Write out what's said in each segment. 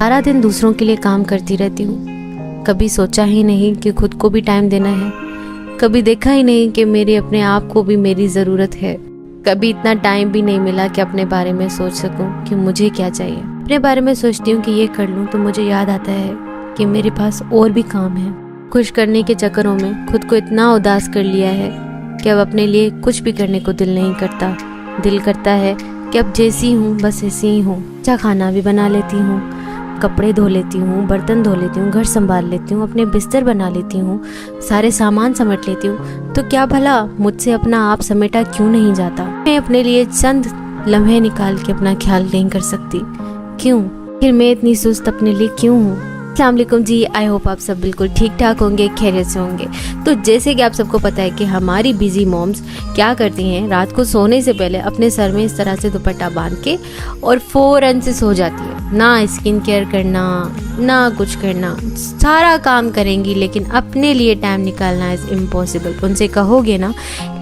सारा दिन दूसरों के लिए काम करती रहती हूँ। कभी सोचा ही नहीं कि खुद को भी टाइम देना है। कभी देखा ही नहीं कि मेरे अपने आप को भी मेरी ज़रूरत है। कभी इतना टाइम भी नहीं मिला कि अपने बारे में सोच सकूं कि मुझे क्या चाहिए। अपने बारे में सोचती हूँ कि ये कर लूँ तो मुझे याद आता है कि मेरे पास और भी काम है। खुश करने के चक्करों में खुद को इतना उदास कर लिया है कि अब अपने लिए कुछ भी करने को दिल नहीं करता। दिल करता है कि अब जैसी हूँ बस ऐसी ही हूँ। अच्छा खाना भी बना लेती हूँ, कपड़े धो लेती हूँ, बर्तन धो लेती हूँ, घर संभाल लेती हूँ, अपने बिस्तर बना लेती हूँ, सारे सामान समेट लेती हूँ। तो क्या भला मुझसे अपना आप समेटा क्यों नहीं जाता? मैं अपने लिए चंद लम्हे निकाल के अपना ख्याल नहीं कर सकती। क्यों? फिर मैं इतनी सुस्त अपने लिए क्यों हूँ? अस्सलाम वालेकुम जी, आई होप आप सब बिल्कुल ठीक ठाक होंगे, खैरियत से होंगे। तो जैसे कि आप सबको पता है कि हमारी बिजी मॉम्स क्या करती हैं, रात को सोने से पहले अपने सर में इस तरह से दुपट्टा बांध के और फौरन से सो जाती है। ना स्किन केयर करना, ना कुछ करना, सारा काम करेंगी लेकिन अपने लिए टाइम निकालना इज इम्पॉसिबल। उनसे कहोगे ना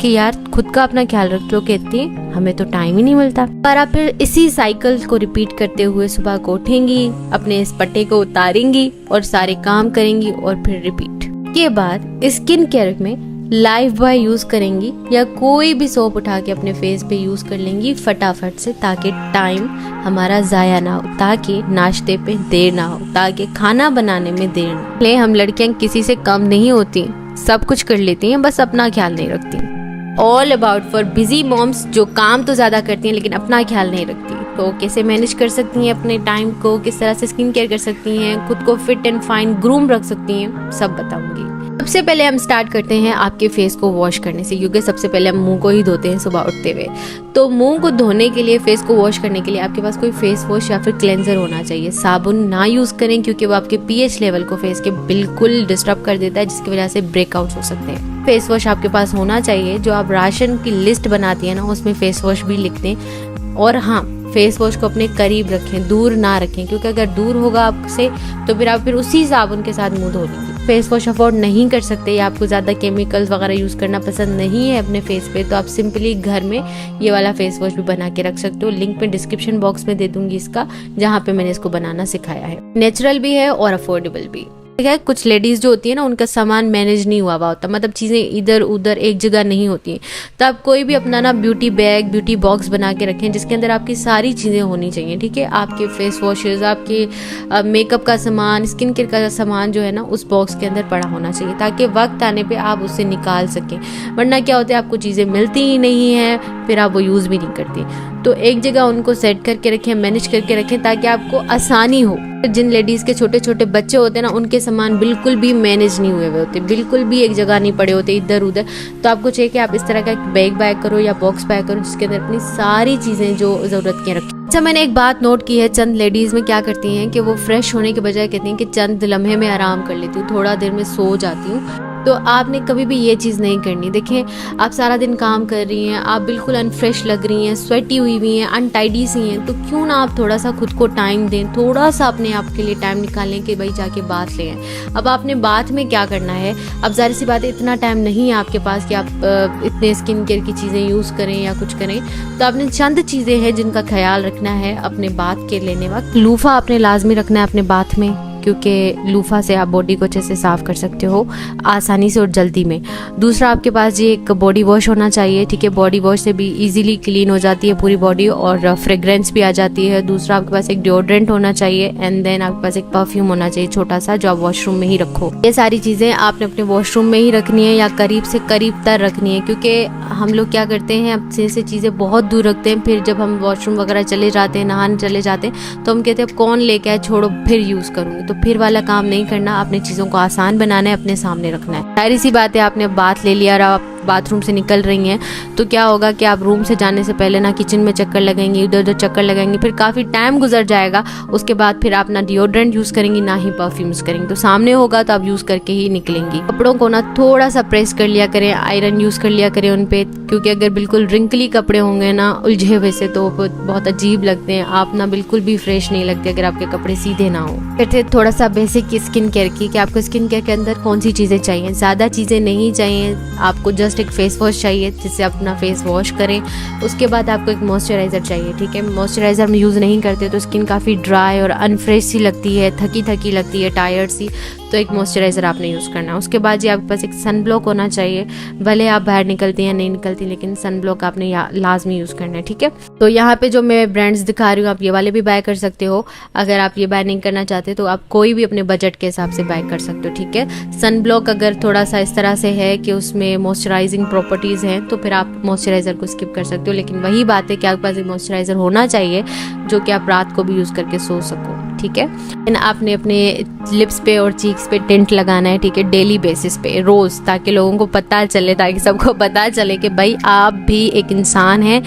कि यार खुद का अपना ख्याल रखो, कहती है हमें तो टाइम ही नहीं मिलता। पर आप फिर इसी साइकिल को रिपीट करते हुए सुबह को उठेंगी, अपने इस पट्टे को उतारेंगी और सारे काम करेंगी और फिर रिपीट। के बाद स्किन केयर में लाइफ बॉय यूज करेंगी या कोई भी सोप उठा के अपने फेस पे यूज कर लेंगी फटाफट से, ताकि टाइम हमारा जाया ना हो, ताकि नाश्ते पे देर ना हो, ताकि खाना बनाने में देर ना हो। हम लड़कियां किसी से कम नहीं होती, सब कुछ कर लेती हैं, बस अपना ख्याल नहीं रखती। All about for busy moms जो काम तो ज्यादा करती हैं लेकिन अपना ख्याल नहीं रखती। तो कैसे मैनेज कर सकती हैं अपने टाइम को, किस तरह से स्किन केयर कर सकती हैं, खुद को फिट एंड फाइन ग्रूम रख सकती हैं, सब बताऊंगी। सबसे पहले हम स्टार्ट करते हैं आपके फेस को वॉश करने से, क्योंकि सबसे पहले हम मुंह को ही धोते हैं सुबह उठते हुए। तो मुंह को धोने के लिए, फेस को वॉश करने के लिए आपके पास कोई फेस वॉश या फिर क्लेंजर होना चाहिए। साबुन ना यूज करें क्योंकि वो आपके पीएच लेवल को फेस के बिल्कुल डिस्टर्ब कर देता है, जिसकी वजह से ब्रेकआउट हो सकते हैं। फेस वॉश आपके पास होना चाहिए जो आप राशन की लिस्ट बनाती है ना, उसमें फेस वॉश भी लिख दें। और हाँ, फेस वॉश को अपने करीब रखें, दूर ना रखें, क्योंकि अगर दूर होगा आपसे तो फिर आप उसी साबुन के साथ मुंह धो लेंगे। फेस वॉश अफोर्ड नहीं कर सकते या आपको ज़्यादा केमिकल्स वगैरह यूज़ करना पसंद नहीं है अपने फेस पे, तो आप सिंपली घर में ये वाला फेस वॉश भी बना के रख सकते हो। लिंक मैं डिस्क्रिप्शन बॉक्स में दे दूंगी इसका, जहाँ पे मैंने इसको बनाना सिखाया है। नेचुरल भी है और अफोर्डेबल भी है। कुछ लेडीज जो होती है ना, उनका सामान मैनेज नहीं हुआ होता, मतलब चीजें इधर उधर एक जगह नहीं होती हैं। तो आप कोई भी अपना ना ब्यूटी बैग, ब्यूटी बॉक्स बना के रखें जिसके अंदर आपकी सारी चीजें होनी चाहिए। ठीक है, आपके फेस वॉशेस, आपके मेकअप का सामान, स्किन केयर का सामान जो है ना, उस बॉक्स के अंदर पड़ा होना चाहिए, ताकि वक्त आने पे आप उससे निकाल सकें। वरना क्या होता है, आपको चीजें मिलती ही नहीं है, फिर आप वो यूज भी नहीं करती। तो एक जगह उनको सेट करके रखें, मैनेज करके रखें, ताकि आपको आसानी हो। जिन लेडीज के छोटे छोटे बच्चे होते हैं ना, उनके सामान बिल्कुल भी मैनेज नहीं हुए होते, बिल्कुल भी एक जगह नहीं पड़े होते इधर उधर। तो आपको चाहिए कि आप इस तरह का बैग बाय करो या बॉक्स बाय करो जिसके अंदर अपनी सारी चीजें जो जरूरत की रखें। अच्छा, मैंने एक बात नोट की है, चंद लेडीज में क्या करती हैं कि वो फ्रेश होने के बजाय कहती हैं कि चंद लम्हे में आराम कर लेती हूँ, थोड़ा देर में सो जाती हूँ। तो आपने कभी भी ये चीज़ नहीं करनी। देखिए, आप सारा दिन काम कर रही हैं, आप बिल्कुल अनफ्रेश लग रही हैं, स्वेटी हुई हुई हैं, अनटाइडी सी हैं, तो क्यों ना आप थोड़ा सा खुद को टाइम दें, थोड़ा सा अपने आप के लिए टाइम निकालें कि भाई जाके बात लें। अब आपने बात में क्या करना है, अब जाहिर सी बात है इतना टाइम नहीं है आपके पास कि आप इतने स्किन केयर की चीज़ें यूज़ करें या कुछ करें। तो आपने चंद चीज़ें हैं जिनका ख्याल रखना है अपने बात के लेने वक्त। लूफा आपने लाजमी रखना है अपने बात में, क्योंकि लूफा से आप बॉडी को अच्छे से साफ कर सकते हो आसानी से और जल्दी में। दूसरा, आपके पास ये एक बॉडी वॉश होना चाहिए। ठीक है, बॉडी वॉश से भी इजीली क्लीन हो जाती है पूरी बॉडी और फ्रेग्रेंस भी आ जाती है। दूसरा, आपके पास एक डिओड्रेंट होना चाहिए एंड देन आपके पास एक परफ्यूम होना चाहिए छोटा सा, जो आप वॉशरूम में ही रखो। ये सारी चीज़ें आपने अपने वॉशरूम में ही रखनी है या करीब से करीब तर रखनी है, क्योंकि हम लोग क्या करते हैं, अपने से चीज़ें बहुत दूर रखते हैं। फिर जब हम वॉशरूम वगैरह चले जाते हैं, नहाने चले जाते हैं, तो हम कहते हैं अब कौन लेके आए, छोड़ो फिर यूज़ करूँगी। तो फिर वाला काम नहीं करना, अपने चीज़ों को आसान बनाना है, अपने सामने रखना है। सारी सी बात है, आपने बात ले लिया और आप बाथरूम से निकल रही हैं, तो क्या होगा कि आप रूम से जाने से पहले ना किचन में चक्कर लगाएंगी, इधर उधर चक्कर लगाएंगी, फिर काफ़ी टाइम गुजर जाएगा। उसके बाद फिर आप ना डिओड्रेंट यूज़ करेंगी ना ही परफ्यूम यूज़ करेंगी। तो सामने होगा तो आप यूज़ करके ही निकलेंगी। कपड़ों को ना थोड़ा सा प्रेस कर लिया करें, आयरन यूज़ कर लिया करें उन पे, क्योंकि अगर बिल्कुल रिंकली कपड़े होंगे ना, उलझे हुए से, तो बहुत अजीब लगते हैं, आप ना बिल्कुल भी फ्रेश नहीं लगते अगर आपके कपड़े सीधे ना हो। फिर थोड़ा सा बेसिक स्किन केयर की, कि आपको स्किन केयर के अंदर कौन सी चीज़ें चाहिए। ज़्यादा चीज़ें नहीं चाहिए, आपको जस्ट जस्ट एक फेस वॉश चाहिए जिससे आप अपना फेस वॉश करें। उसके बाद आपको एक मॉइस्चराइज़र चाहिए, ठीक है। मॉइस्चराइज़र हम यूज़ नहीं करते तो स्किन काफ़ी ड्राई और अनफ्रेश सी लगती है, थकी थकी लगती है, टायर्ड सी, तो एक मॉइस्चराइज़र आपने यूज़ करना है। उसके बाद जी आपके पास एक सन ब्लॉक होना चाहिए, भले आप बाहर निकलती हैं नहीं निकलती, लेकिन सन ब्लॉक आपने लाजमी यूज़ करना है, ठीक है। तो यहाँ पे जो मैं ब्रांड्स दिखा रही हूँ आप ये वाले भी बाय कर सकते हो। अगर आप ये बाय नहीं करना चाहते तो आप कोई भी अपने बजट के हिसाब से बाय कर सकते हो, ठीक है। सन ब्लॉक अगर थोड़ा सा इस तरह से है कि उसमें मॉइस्चराइजिंग प्रॉपर्टीज़ हैं तो फिर आप मॉइस्चराइज़र को स्किप कर सकते हो, लेकिन वही बात है कि आपके पास एक मॉइस्चराइज़र होना चाहिए जो कि आप रात को भी यूज़ करके सो सको, ठीक है। एंड आपने अपने लिप्स पे और चीक्स पे टिंट लगाना है, ठीक है, डेली बेसिस पे, रोज़, ताकि लोगों को पता चले, ताकि सबको पता चले कि भाई आप भी एक इंसान हैं,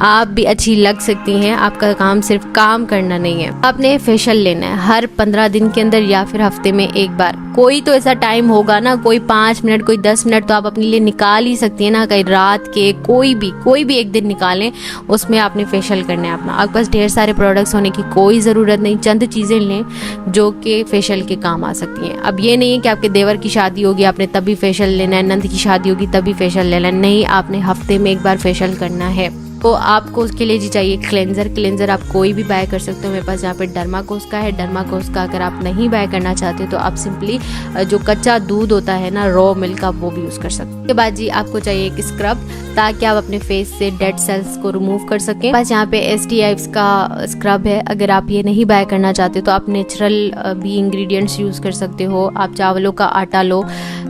आप भी अच्छी लग सकती हैं। आपका काम सिर्फ काम करना नहीं है। आपने फेशियल लेना है हर 15 दिन के अंदर या फिर हफ्ते में एक बार। कोई तो ऐसा टाइम होगा ना, कोई 5 मिनट, कोई 10 मिनट तो आप अपने लिए निकाल ही सकती हैं ना, कहीं रात के कोई भी एक दिन निकालें, उसमें आपने फेशियल करना है अपना। आपके पास ढेर सारे प्रोडक्ट्स होने की कोई ज़रूरत नहीं, चंद चीज़ें लें जो कि फेशियल के काम आ सकती हैं। अब ये नहीं है कि आपके देवर की शादी होगी आपने तभी फेशियल लेना है, नंद की शादी होगी तभी फेशियल लेना है, नहीं, आपने हफ्ते में एक बार फेशियल करना है। तो आपको उसके लिए जी चाहिए क्लेंजर आप कोई भी बाय कर सकते हो। मेरे पास यहाँ पे डर्माकोस का है। डर्माकोस का अगर आप नहीं बाय करना चाहते तो आप सिंपली जो कच्चा दूध होता है ना, रॉ मिल्क, आप वो भी यूज़ कर सकते हैं। उसके बाद जी आपको चाहिए एक स्क्रब ताकि आप अपने फेस से डेड सेल्स को रिमूव कर सकें। बस यहाँ पे STIs का स्क्रब है। अगर आप ये नहीं बाय करना चाहते तो आप नेचुरल भी इंग्रेडिएंट्स यूज़ कर सकते हो। आप चावलों का आटा लो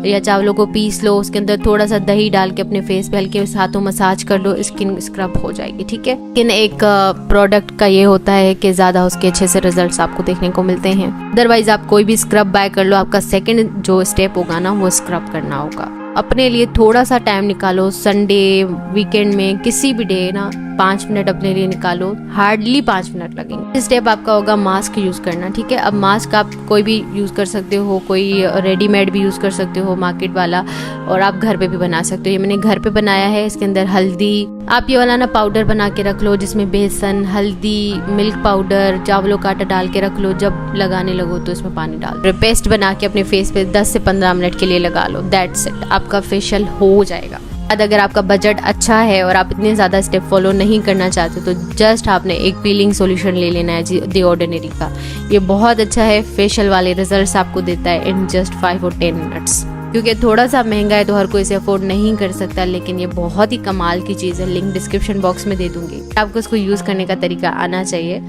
या चावलों को पीस लो, उसके अंदर थोड़ा सा दही डाल के अपने फेस पे हल्के हाथों मसाज कर लो, स्किन स्क्रब हो जाएगी, ठीक है। लेकिन एक प्रोडक्ट का ये होता है कि ज़्यादा उसके अच्छे से रिजल्ट्स आपको देखने को मिलते हैं। अदरवाइज आप कोई भी स्क्रब बाय कर लो, आपका सेकंड जो स्टेप होगा ना वो स्क्रब करना होगा। अपने लिए थोड़ा सा टाइम निकालो, संडे, वीकेंड में, किसी भी डे ना 5 मिनट अपने लिए निकालो, हार्डली 5 मिनट लगेंगे। स्टेप आपका होगा मास्क यूज़ करना, ठीक है। अब मास्क आप कोई भी यूज़ कर सकते हो, कोई रेडीमेड भी यूज़ कर सकते हो मार्केट वाला, और आप घर पे भी बना सकते हो। ये मैंने घर पे बनाया है। इसके अंदर हल्दी, आप ये वाला ना पाउडर बना के रख लो जिसमें बेसन, हल्दी, मिल्क पाउडर, चावलों का आटा डाल के रख लो। जब लगाने लगो तो इसमें पानी डाल दो, पेस्ट बना के अपने फेस पे 10 से 15 मिनट के लिए लगा लो। दैट्स इट, आपका फेशियल हो जाएगा। अगर आपका बजट अच्छा है और आप इतने ज़्यादा स्टेप फॉलो नहीं करना चाहते तो जस्ट आपने एक पीलिंग सॉल्यूशन ले लेना है द ऑर्डिनरी का। ये बहुत अच्छा है, फेशियल वाले रिजल्ट्स आपको देता है इन जस्ट 5 और 10 मिनट्स। क्योंकि थोड़ा सा महंगा है तो हर कोई इसे अफोर्ड नहीं कर सकता, लेकिन ये बहुत ही कमाल की चीज़ है। लिंक डिस्क्रिप्शन बॉक्स में दे दूंगी। आपको इसको यूज़ करने का तरीका आना चाहिए,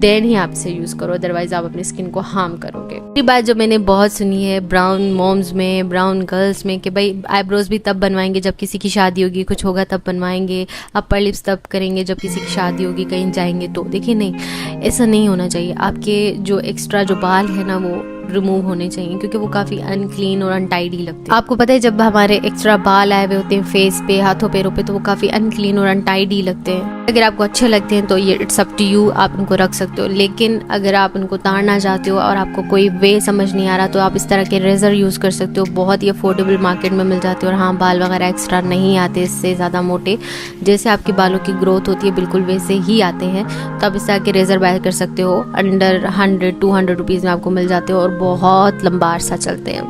देन ही आप इसे यूज़ करो, अदरवाइज आप अपनी स्किन को हार्म करोगे। ये बात जो मैंने बहुत सुनी है ब्राउन मॉम्स में, ब्राउन गर्ल्स में, कि भाई आईब्रोज भी तब बनवाएंगे जब किसी की शादी होगी, कुछ होगा तब बनवाएंगे, अपर लिप्स तब करेंगे जब किसी की शादी होगी, कहीं जाएंगे तो। देखिए नहीं, ऐसा नहीं होना चाहिए। आपके जो एक्स्ट्रा जो बाल है ना वो रिमूव होने चाहिए, क्योंकि वो काफ़ी अनक्लीन और अनटाइडी लगते हैं। आपको पता है जब हमारे एक्स्ट्रा बाल आए हुए होते हैं फेस पे, हाथों पैरों पे, तो वो काफ़ी अनक्लीन और अनटाइडी लगते हैं। अगर आपको अच्छे लगते हैं तो ये इट्स अप टू यू, आप उनको रख सकते हो। लेकिन अगर आप उनको उतारना चाहते हो और आपको कोई वे समझ नहीं आ रहा तो आप इस तरह के रेजर यूज़ कर सकते हो। बहुत ही अफोर्डेबल मार्केट में मिल जाते हो। और हाँ, बाल वगैरह एक्स्ट्रा नहीं आते इससे ज़्यादा मोटे, जैसे आपके बालों की ग्रोथ होती है बिल्कुल वैसे ही आते हैं। तो आप इस तरह के रेजर बाय कर सकते हो, अंडर 100-200 रुपीज़ में आपको मिल जाते हो और बहुत लंबा अरसा चलते हैं,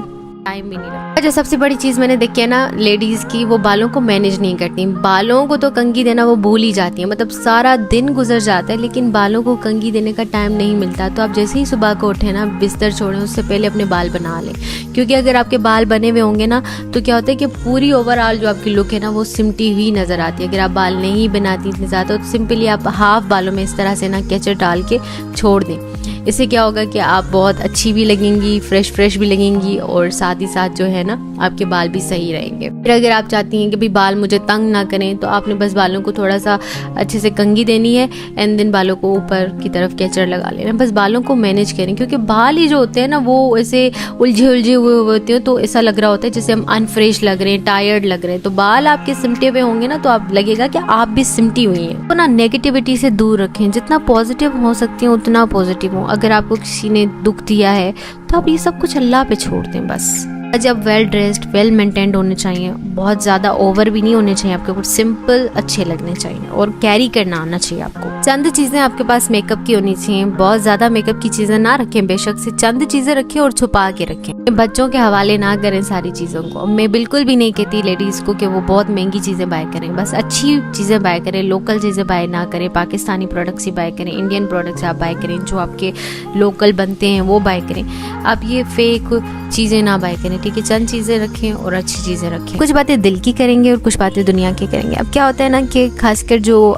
टाइम भी नहीं लगता। जो सबसे बड़ी चीज़ मैंने देखी है ना लेडीज़ की, वो बालों को मैनेज नहीं करती। बालों को तो कंघी देना वो भूल ही जाती है, मतलब सारा दिन गुजर जाता है लेकिन बालों को कंघी देने का टाइम नहीं मिलता। तो आप जैसे ही सुबह को उठे ना, बिस्तर छोड़ें उससे पहले अपने बाल बना लें, क्योंकि अगर आपके बाल बने हुए होंगे ना तो क्या होता है कि पूरी ओवरऑल जो आपकी लुक है ना वो सिमटी हुई नज़र आती है। अगर आप बाल नहीं बनाती इतने ज़्यादा तो सिंपली आप हाफ बालों में इस तरह से ना केचर डाल के छोड़ दें। इससे क्या होगा कि आप बहुत अच्छी भी लगेंगी, फ्रेश भी लगेंगी, और साथ ही साथ जो है ना आपके बाल भी सही रहेंगे। फिर अगर आप चाहती हैं कि भाई बाल मुझे तंग ना करें तो आपने बस बालों को थोड़ा सा अच्छे से कंघी देनी है, एंड देन बालों को ऊपर की तरफ केचर लगा लेना। बस बालों को मैनेज करें, क्योंकि बाल ही जो होते हैं ना वो ऐसे उलझे हुए होते हैं, तो ऐसा लग रहा होता है जैसे हम अनफ्रेश लग रहे हैं, टायर्ड लग रहे हैं। तो बाल आपके सिमटे हुए होंगे ना तो आप लगेगा कि आप भी सिमटी हुई हैं। तो ना नेगेटिविटी से दूर रखें, जितना पॉजिटिव हो सकती हैं उतना पॉजिटिव हो। अगर आपको किसी ने दुख दिया है तो आप ये सब कुछ अल्लाह पे छोड़ दें बस। जब वेल ड्रेस्ड, वेल मेंटेन्ड होने चाहिए, बहुत ज़्यादा ओवर भी नहीं होने चाहिए आपके ऊपर, सिंपल अच्छे लगने चाहिए और कैरी करना आना चाहिए आपको। चंद चीज़ें आपके पास मेकअप की होनी चाहिए, बहुत ज़्यादा मेकअप की चीज़ें ना रखें, बेशक से चंद चीज़ें रखें और छुपा के रखें। बच्चों के हवाले ना करें सारी चीज़ों को। मैं बिल्कुल भी नहीं कहती लेडीज़ को कि वो बहुत महंगी चीज़ें बाय करें, बस अच्छी चीज़ें बाय करें, लोकल चीज़ें बाय ना करें, पाकिस्तानी प्रोडक्ट्स ही बाय करें, इंडियन प्रोडक्ट्स आप बाय करें, जो आपके लोकल बनते हैं वो बाय करें। आप ये फेक चीज़ें ना बाय करें, ठीक है। चंद चीज़ें रखें और अच्छी चीज़ें रखें। कुछ बातें दिल की करेंगे और कुछ बातें दुनिया की करेंगे। अब क्या होता है ना कि खासकर जो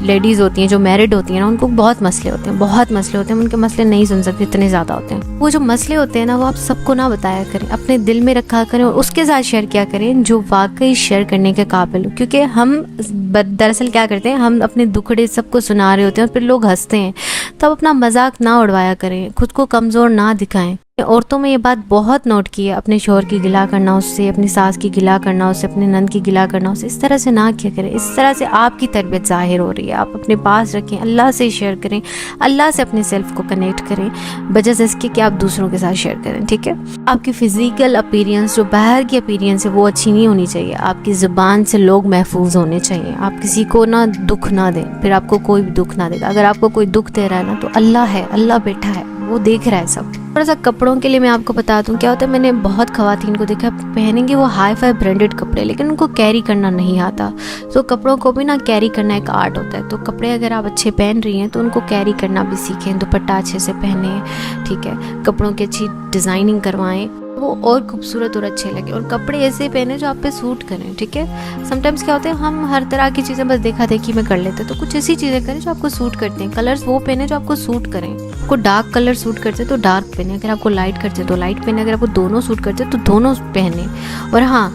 लेडीज़ होती हैं, जो मैरिड होती हैं ना, उनको बहुत मसले होते हैं, बहुत मसले होते हैं। उनके मसले नहीं सुन सकते, इतने ज़्यादा होते हैं। वो जो मसले होते हैं ना, वो आप सबको ना बताया करें, अपने दिल में रखा करें और उसके साथ शेयर किया करें जो वाकई शेयर करने के काबिल हो। क्योंकि हम दरअसल क्या करते हैं, हम अपने दुखड़े सबको सुना रहे होते हैं और फिर लोग हंसते हैं। तब अपना मजाक ना उड़वाया करें, खुद को कमज़ोर ना दिखाएं। औरतों में ये बात बहुत नोट की है, अपने शोहर की गिला करना उससे, अपनी सास की गिला करना उससे, अपने नंद की गिला करना उससे, इस तरह से ना किया करें। इस तरह से आपकी तरबियत जाहिर हो रही है। आप अपने पास रखें, अल्लाह से शेयर करें, अल्लाह से अपने सेल्फ को कनेक्ट करें, बजाय इसके कि आप दूसरों के साथ शेयर करें, ठीक है। आपकी फिजिकल अपीयरेंस, जो बाहर की अपीयरेंस है, वो अच्छी नहीं होनी चाहिए। आपकी ज़ुबान से लोग महफूज होने चाहिए। आप किसी को ना दुख ना दें, फिर आपको कोई भी दुख ना देगा। अगर आपको कोई दुख दे रहा है ना, तो अल्लाह है, अल्लाह बैठा है, वो देख रहा है सब। थोड़ा सा कपड़ों के लिए मैं आपको बता दूं, क्या होता है, मैंने बहुत खवातीन को देखा पहनेंगे वो हाई फाई ब्रांडेड कपड़े, लेकिन उनको कैरी करना नहीं आता। तो कपड़ों को भी ना कैरी करना एक आर्ट होता है। तो कपड़े अगर आप अच्छे पहन रही हैं तो उनको कैरी करना भी सीखें, दुपट्टा अच्छे से पहने, ठीक है, कपड़ों की अच्छी डिज़ाइनिंग करवाएं, वो और खूबसूरत और अच्छे लगे। और कपड़े ऐसे पहने जो आप पे सूट करें, ठीक है। समटाइम्स क्या होता है, हम हर तरह की चीज़ें बस देखा देखी में कर लेते हैं। तो कुछ ऐसी चीज़ें करें जो आपको सूट करते हैं। कलर्स वो पहने जो आपको सूट करें। आपको डार्क कलर सूट करते तो डार्क पहने, अगर आपको लाइट करते तो लाइट पहने, अगर आपको दोनों सूट करते तो दोनों पहने। और हाँ,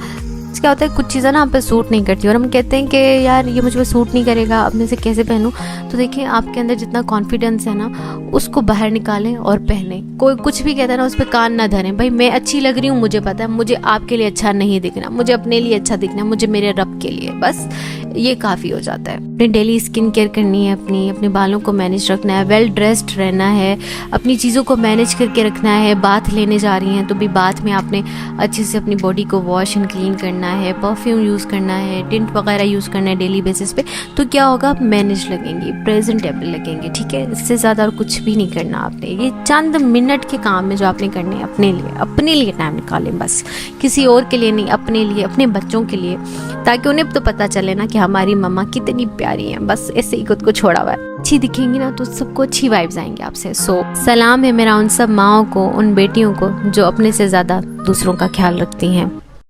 क्या होता है, कुछ चीज़ें ना आप पे सूट नहीं करती और हम कहते हैं कि यार ये मुझ पे सूट नहीं करेगा, अब मैं इसे कैसे पहनूं। तो देखिए, आपके अंदर जितना कॉन्फिडेंस है ना, उसको बाहर निकालें और पहने। कोई कुछ भी कहता है ना, उस पर कान ना धरें। भाई मैं अच्छी लग रही हूँ, मुझे पता है, मुझे आपके लिए अच्छा नहीं दिखना, मुझे अपने लिए अच्छा दिखना, मुझे मेरे रब के लिए, बस ये काफ़ी हो जाता है। अपनी डेली स्किन केयर करनी है, अपने बालों को मैनेज रखना है, वेल ड्रेस्ड रहना है, अपनी चीज़ों को मैनेज करके रखना है। बाथ लेने जा रही हैं तो भी बाथ में आपने अच्छे से अपनी बॉडी को वॉश एंड क्लीन करना है, परफ्यूम यूज़ करना है, टिंट वगैरह यूज़ करना है डेली बेसिस पे। तो क्या होगा, आप मैनेज लगेंगी, प्रेजेंटेबल लगेंगे, ठीक है। इससे ज़्यादा और कुछ भी नहीं करना आपने। ये चंद मिनट के काम में जो आपने करने हैं, अपने लिए टाइम निकालें, बस किसी और के लिए नहीं, अपने लिए, अपने बच्चों के लिए, ताकि उन्हें तो पता चले ना कि हमारी मम्मा कितनी प्यारी है। बस ऐसे ही खुद को छोड़ा हुआ है। अच्छी दिखेंगी ना तो सबको अच्छी वाइब्स आएंगे आपसे। सो सलाम है मेरा उन सब माँओं को, उन बेटियों को जो अपने से ज़्यादा दूसरों का ख्याल रखती हैं।